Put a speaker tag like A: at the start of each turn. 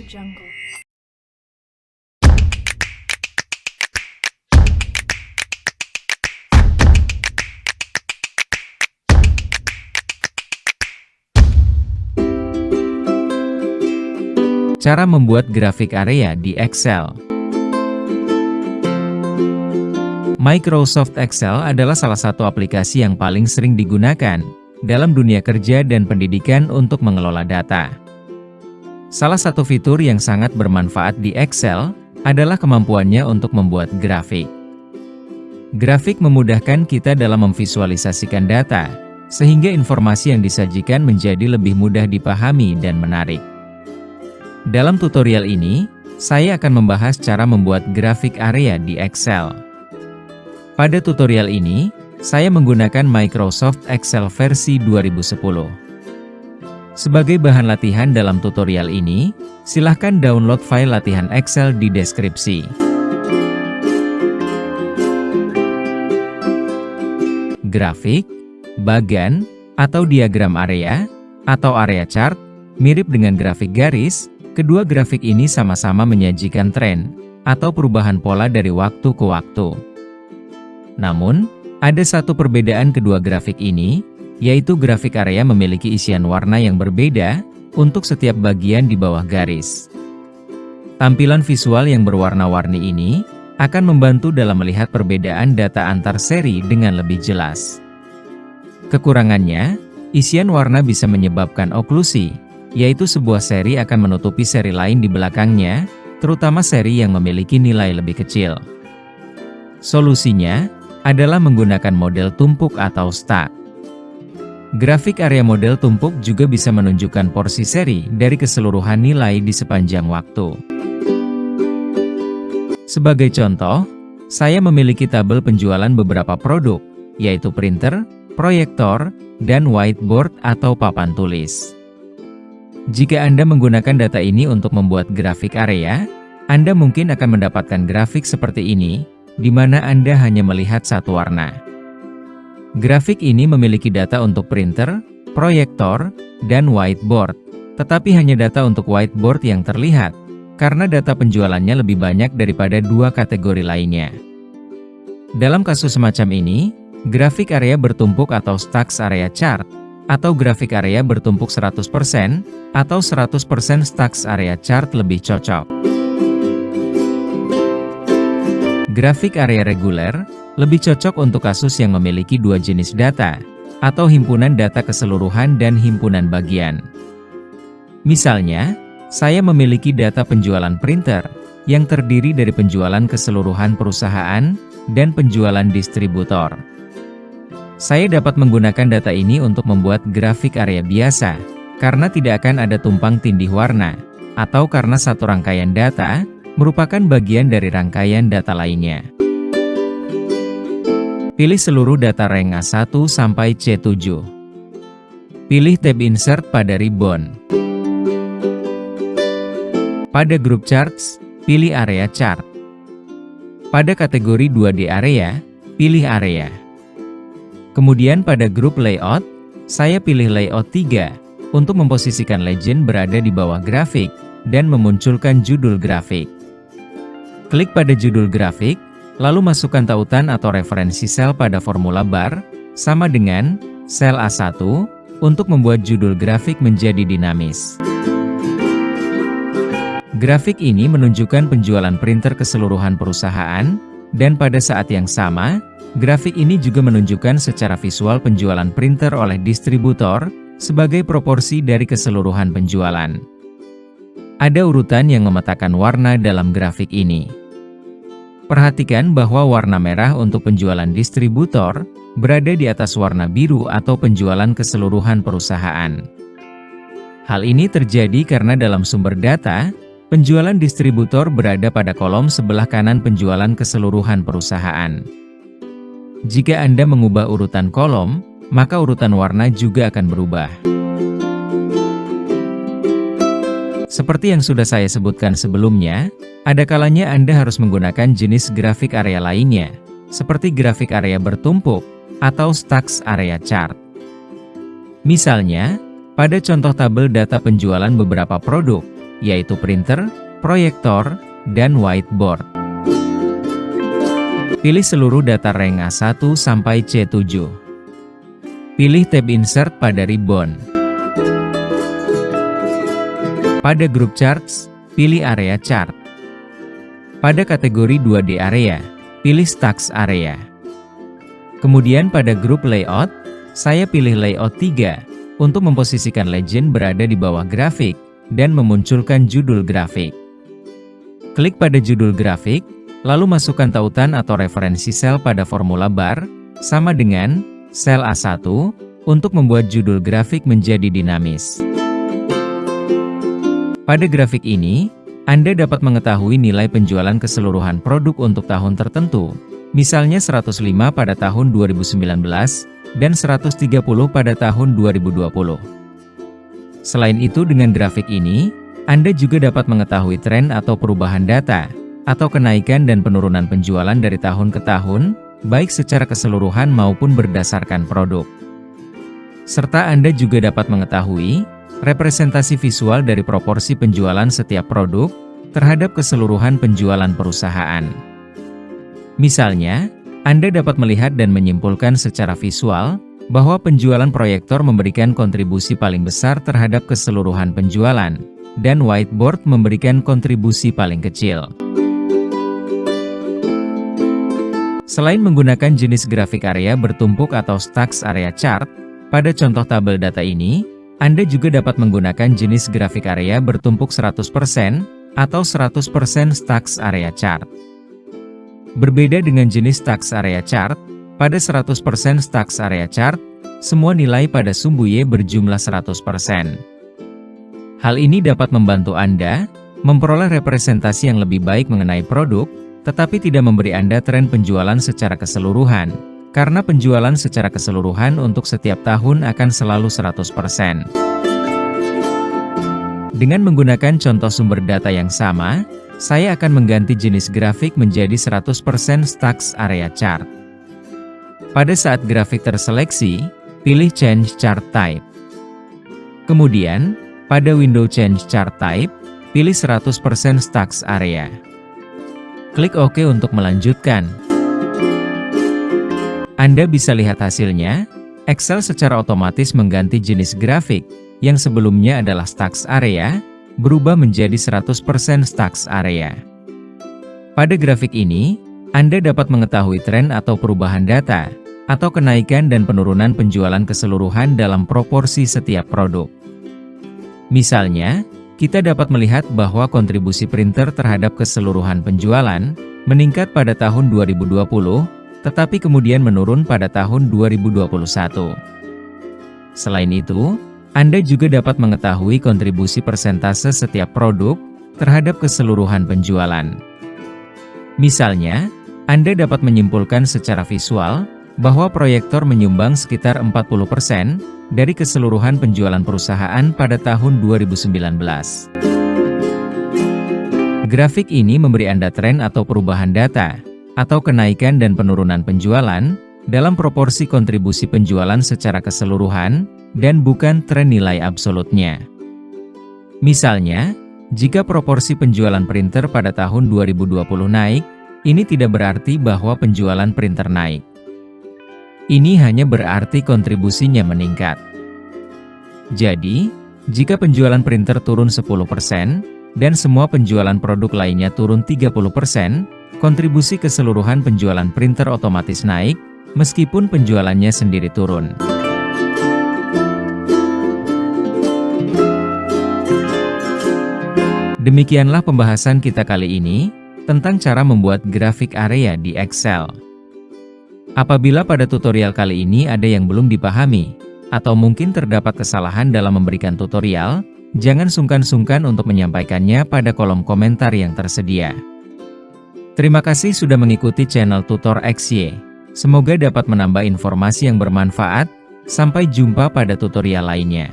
A: Jungle.
B: Cara membuat grafik area di Excel. Microsoft Excel adalah salah satu aplikasi yang paling sering digunakan dalam dunia kerja dan pendidikan untuk mengelola data. Salah satu fitur yang sangat bermanfaat di Excel adalah kemampuannya untuk membuat grafik. Grafik memudahkan kita dalam memvisualisasikan data, sehingga informasi yang disajikan menjadi lebih mudah dipahami dan menarik. Dalam tutorial ini, saya akan membahas cara membuat grafik area di Excel. Pada tutorial ini, saya menggunakan Microsoft Excel versi 2010. Sebagai bahan latihan dalam tutorial ini, silahkan download file latihan Excel di deskripsi. Grafik, bagan, atau diagram area, atau area chart, mirip dengan grafik garis. Kedua grafik ini sama-sama menyajikan tren atau perubahan pola dari waktu ke waktu. Namun, ada satu perbedaan kedua grafik ini, yaitu grafik area memiliki isian warna yang berbeda untuk setiap bagian di bawah garis. Tampilan visual yang berwarna-warni ini akan membantu dalam melihat perbedaan data antar seri dengan lebih jelas. Kekurangannya, isian warna bisa menyebabkan oklusi, yaitu sebuah seri akan menutupi seri lain di belakangnya, terutama seri yang memiliki nilai lebih kecil. Solusinya adalah menggunakan model tumpuk atau stack. Grafik area model tumpuk juga bisa menunjukkan porsi seri dari keseluruhan nilai di sepanjang waktu. Sebagai contoh, saya memiliki tabel penjualan beberapa produk, yaitu printer, proyektor, dan whiteboard atau papan tulis. Jika Anda menggunakan data ini untuk membuat grafik area, Anda mungkin akan mendapatkan grafik seperti ini, di mana Anda hanya melihat satu warna. Grafik ini memiliki data untuk printer, proyektor, dan whiteboard, tetapi hanya data untuk whiteboard yang terlihat, karena data penjualannya lebih banyak daripada dua kategori lainnya. Dalam kasus semacam ini, grafik area bertumpuk atau stacks area chart, atau grafik area bertumpuk 100% atau 100% stacks area chart lebih cocok. Grafik area reguler lebih cocok untuk kasus yang memiliki dua jenis data, atau himpunan data keseluruhan dan himpunan bagian. Misalnya, saya memiliki data penjualan printer yang terdiri dari penjualan keseluruhan perusahaan dan penjualan distributor. Saya dapat menggunakan data ini untuk membuat grafik area biasa, karena tidak akan ada tumpang tindih warna, atau karena satu rangkaian data merupakan bagian dari rangkaian data lainnya. Pilih seluruh data rank A1 sampai C7. Pilih tab Insert pada ribbon. Pada grup Charts, pilih area chart. Pada kategori 2D area, pilih area. Kemudian pada grup Layout, saya pilih Layout 3 untuk memposisikan legend berada di bawah grafik dan memunculkan judul grafik. Klik pada judul grafik, lalu masukkan tautan atau referensi sel pada formula bar, sama dengan sel A1, untuk membuat judul grafik menjadi dinamis. Grafik ini menunjukkan penjualan printer keseluruhan perusahaan, dan pada saat yang sama, grafik ini juga menunjukkan secara visual penjualan printer oleh distributor sebagai proporsi dari keseluruhan penjualan. Ada urutan yang memetakan warna dalam grafik ini. Perhatikan bahwa warna merah untuk penjualan distributor berada di atas warna biru atau penjualan keseluruhan perusahaan. Hal ini terjadi karena dalam sumber data, penjualan distributor berada pada kolom sebelah kanan penjualan keseluruhan perusahaan. Jika Anda mengubah urutan kolom, maka urutan warna juga akan berubah. Seperti yang sudah saya sebutkan sebelumnya, ada kalanya Anda harus menggunakan jenis grafik area lainnya, seperti grafik area bertumpuk atau stacks area chart. Misalnya, pada contoh tabel data penjualan beberapa produk, yaitu printer, proyektor, dan whiteboard. Pilih seluruh data rank A1 sampai C7. Pilih tab Insert pada ribbon. Pada grup Charts, pilih area chart. Pada kategori 2D area, pilih Stacks area. Kemudian pada grup Layout, saya pilih Layout 3 untuk memposisikan legend berada di bawah grafik dan memunculkan judul grafik. Klik pada judul grafik, lalu masukkan tautan atau referensi sel pada formula bar, sama dengan sel A1, untuk membuat judul grafik menjadi dinamis. Pada grafik ini, Anda dapat mengetahui nilai penjualan keseluruhan produk untuk tahun tertentu, misalnya 105 pada tahun 2019, dan 130 pada tahun 2020. Selain itu, dengan grafik ini, Anda juga dapat mengetahui tren atau perubahan data, atau kenaikan dan penurunan penjualan dari tahun ke tahun, baik secara keseluruhan maupun berdasarkan produk. Serta Anda juga dapat mengetahui representasi visual dari proporsi penjualan setiap produk terhadap keseluruhan penjualan perusahaan. Misalnya, Anda dapat melihat dan menyimpulkan secara visual bahwa penjualan proyektor memberikan kontribusi paling besar terhadap keseluruhan penjualan, dan whiteboard memberikan kontribusi paling kecil. Selain menggunakan jenis grafik area bertumpuk atau Stacks area chart, pada contoh tabel data ini, Anda juga dapat menggunakan jenis grafik area bertumpuk 100% atau 100% Stacks area chart. Berbeda dengan jenis Stacks area chart, pada 100% Stacks area chart, semua nilai pada sumbu Y berjumlah 100%. Hal ini dapat membantu Anda memperoleh representasi yang lebih baik mengenai produk, tetapi tidak memberi Anda tren penjualan secara keseluruhan, karena penjualan secara keseluruhan untuk setiap tahun akan selalu 100%. Dengan menggunakan contoh sumber data yang sama, saya akan mengganti jenis grafik menjadi 100% Stacks area chart. Pada saat grafik terseleksi, pilih Change Chart Type. Kemudian, pada window Change Chart Type, pilih 100% Stacks area. Klik OK untuk melanjutkan. Anda bisa lihat hasilnya, Excel secara otomatis mengganti jenis grafik, yang sebelumnya adalah Stacks area, berubah menjadi 100% Stacks area. Pada grafik ini, Anda dapat mengetahui tren atau perubahan data, atau kenaikan dan penurunan penjualan keseluruhan dalam proporsi setiap produk. Misalnya, kita dapat melihat bahwa kontribusi printer terhadap keseluruhan penjualan meningkat pada tahun 2020, tetapi kemudian menurun pada tahun 2021. Selain itu, Anda juga dapat mengetahui kontribusi persentase setiap produk terhadap keseluruhan penjualan. Misalnya, Anda dapat menyimpulkan secara visual bahwa proyektor menyumbang sekitar 40% dari keseluruhan penjualan perusahaan pada tahun 2019. Grafik ini memberi Anda tren atau perubahan data, atau kenaikan dan penurunan penjualan, dalam proporsi kontribusi penjualan secara keseluruhan, dan bukan tren nilai absolutnya. Misalnya, jika proporsi penjualan printer pada tahun 2020 naik, ini tidak berarti bahwa penjualan printer naik. Ini hanya berarti kontribusinya meningkat. Jadi, jika penjualan printer turun 10%, dan semua penjualan produk lainnya turun 30%, kontribusi keseluruhan penjualan printer otomatis naik, meskipun penjualannya sendiri turun. Demikianlah pembahasan kita kali ini, tentang cara membuat grafik area di Excel. Apabila pada tutorial kali ini ada yang belum dipahami, atau mungkin terdapat kesalahan dalam memberikan tutorial, jangan sungkan-sungkan untuk menyampaikannya pada kolom komentar yang tersedia. Terima kasih sudah mengikuti channel Tutor XY. Semoga dapat menambah informasi yang bermanfaat. Sampai jumpa pada tutorial lainnya.